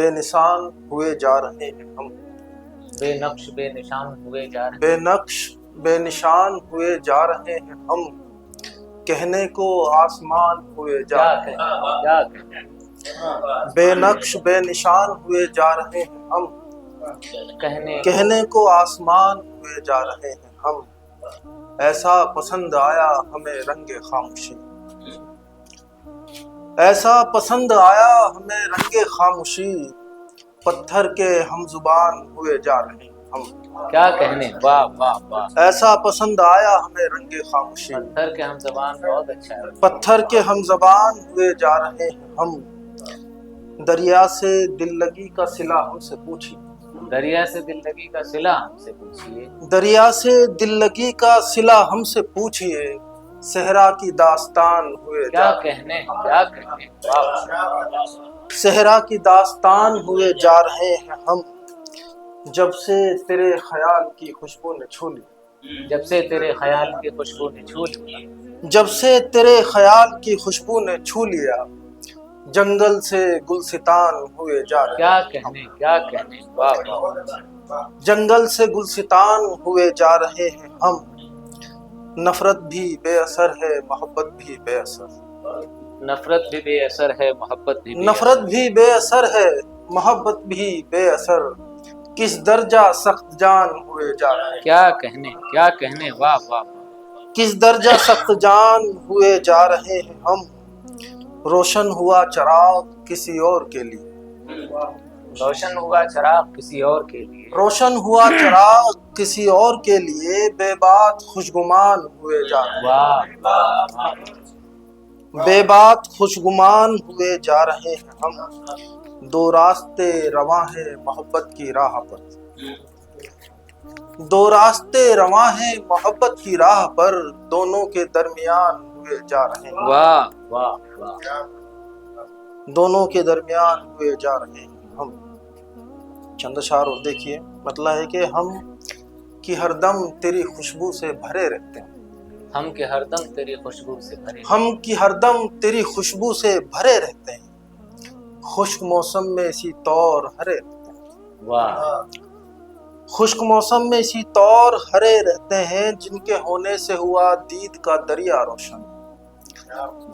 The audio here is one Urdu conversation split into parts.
بے نشان ہوئے جا رہے ہیں ہم، بے نقش بے نشان ہوئے جا رہے بے نقش بے نشان ہوئے جا رہے ہیں ہم، کہنے کو آسمان ہوئے جا رہے ہیں، کیا کہنے بے نقش بے نشان ہوئے جا رہے ہیں ہم، کہنے کو آسمان ہوئے جا رہے ہیں ہم، ایسا پسند آیا ہمیں رنگ خاموشی، ایسا پسند آیا ہمیں رنگ خاموشی، پتھر کے ہم زبان ہوئے جا رہے ہیں ہم، کیا کہنے، واہ واہ واہ، ایسا پسند آیا ہمیں رنگ خاموشی، پتھر کے ہم زبان بہت اچھا ہے، پتھر کے ہم زبان ہوئے جا رہے ہیں ہم، دریا سے دل لگی کا صلہ ہم سے پوچھیے، دریا سے دل لگی کا صلہ ہم سے پوچھیے، دریا سے دل لگی کا صلہ ہم سے پوچھیے، صحرا کی داستان ہوئے کیا جا رہے کہنے کیا کہنے، واہ، صحرا کی داستان ہوئے جا رہے ہیں ہم، جب سے تیرے خیال کی خوشبو نے چھو لی، جب سے تیرے خیال کی خوشبو نے چھو لی، جب سے تیرے خیال کی خوشبو نے چھو لیا، جنگل سے گلستان ہوئے جا رہے کیا ہیں ہم، کہنے کیا کہنے، واہ واہ، جنگل سے گلستان ہوئے جا رہے ہیں ہم، نفرت بھی بے اثر ہے محبت بھی بے اثر، نفرت بھی بے اثر ہے محبت بھی بے نفرت اثر، بھی بے اثر ہے محبت بھی بے اثر، کس درجہ سخت جان ہوئے جا رہے ہیں، کیا کہنے، واہ واہ، کس درجہ سخت جان ہوئے جا رہے ہیں ہم، روشن ہوا چراغ کسی اور کے لیے، روشن ہوا چراغ کسی اور کے لیے، روشن ہوا چراغ کسی اور کے لیے، بے بات خوشگمان ہوئے جا رہے واہ واہ واہ، ہیں، بے بات خوشگمان ہوئے جا رہے ہیں ہم، دو راستے رواں ہیں محبت کی راہ پر، دو راستے رواں ہیں محبت کی راہ پر، دونوں کے درمیان ہوئے جا رہے ہیں، واہ واہ واہ، دونوں کے درمیان ہوئے جا رہے ہیں ہم، چند اشعار اور دیکھیے، مطلب ہے کہ ہم کی ہر دم تیری خوشبو سے بھرے رہتے ہیں، ہم کے ہر دم تیری خوشبو سے بھرے، ہم کی ہر دم تیری خوشبو سے بھرے رہتے ہیں، خشک موسم میں اسی طور ہرے رہتے ہیں، واہ، خشک موسم میں اسی طور ہرے رہتے ہیں، جن کے ہونے سے ہوا دید کا دریا روشن،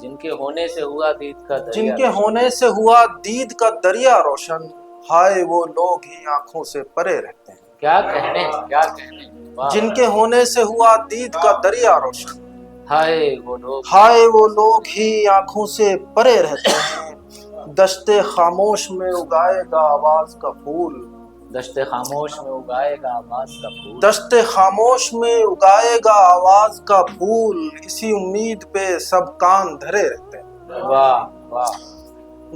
جن کے ہونے سے ہوا دید کا دریا، جن کے ہونے سے ہوا دید کا دریا روشن، ہائے وہ لوگ ہی آنکھوں سے پرے رہتے ہیں، کیا کہنے کیا کہنے، واہ، جن کے ہونے سے ہوا دید کا دریا روشن، ہائے وہ لوگ، ہائے وہ لوگ ہی آنکھوں سے پرے رہتے ہیں، دشت خاموش میں اگائے گا آواز کا پھول، دشت خاموش میں اگائے گا آواز کا پھول، دشت خاموش میں اگائے گا آواز کا پھول، اسی امید پہ سب کان دھرے رہتے ہیں، واہ واہ،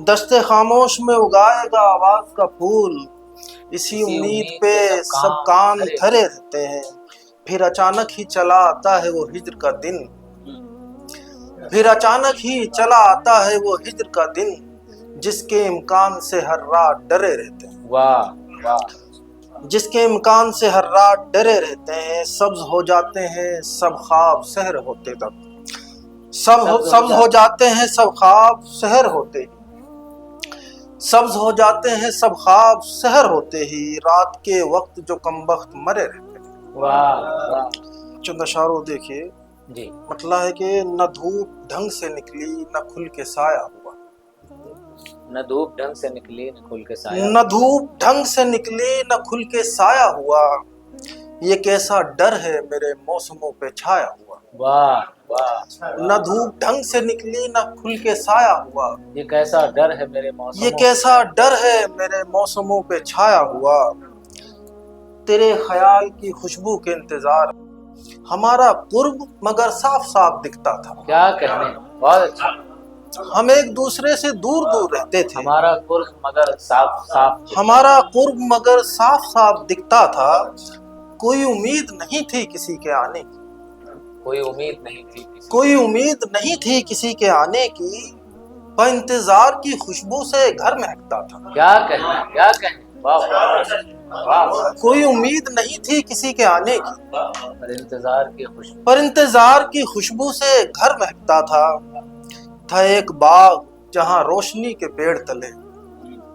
دشت خاموش میں اگائے گا آواز کا پھول، اسی امید پہ سب کان دھرے رہتے ہیں، پھر اچانک ہی چلا آتا ہے وہ ہجر کا دن، پھر اچانک ہی چلا آتا ہے وہ ہجر کا دن، جس کے امکان سے ہر رات ڈرے رہتے ہیں، واہ واہ، جس کے امکان سے ہر رات ڈرے رہتے ہیں، سبز ہو جاتے ہیں سب خواب سحر ہوتے تک، سبز ہو جاتے ہیں سب خواب سحر ہوتے ہی، سبز ہو جاتے ہیں سب خواب سحر ہوتے ہی، رات کے وقت جو کمبخت مرے رہتے ہیں، واہ واہ، چند اشعار دیکھیے، جی، مطلب ہے کہ نہ دھوپ ڈھنگ سے نکلی نہ کھل کے سایہ ہوا، نہ دھوپ ڈھنگ سے نکلی نہ کھل کے سایہ، نہ دھوپ ڈھنگ سے نکلی نہ کھل کے سایہ ہوا، یہ کیسا ڈر ہے میرے موسموں پہ چھایا ہوا، واہ واہ، نہ دھوپ ڈھنگ سے نکلی نہ کھل کے سایہ ہوا، یہ کیسا ڈر ہے میرے موسموں، یہ کیسا ڈر ہے میرے موسموں پہ چھایا ہوا، تیرے خیال کی خوشبو کے انتظار، ہمارا قرب مگر صاف صاف دکھتا تھا، کیا کہنے، بہت اچھا، ہم ایک دوسرے سے دور دور رہتے تھے، ہمارا قرب مگر صاف صاف، ہمارا قرب مگر صاف صاف دکھتا تھا، کوئی امید نہیں تھی کسی کے آنے کی، کوئی امید نہیں تھی کسی، کوئی امید نہیں تھی کسی کے آنے کی، بہ انتظار کی خوشبو سے گھر مہکتا تھا، کیا کہنے کیا کہنے، واہ واہ واہ، کوئی امید نہیں تھی کسی کے آنے کی، پر انتظار کی خوشبو، پر انتظار کی خوشبو سے گھر مہکتا تھا، تھا ایک باغ جہاں روشنی کے پیڑ تلے،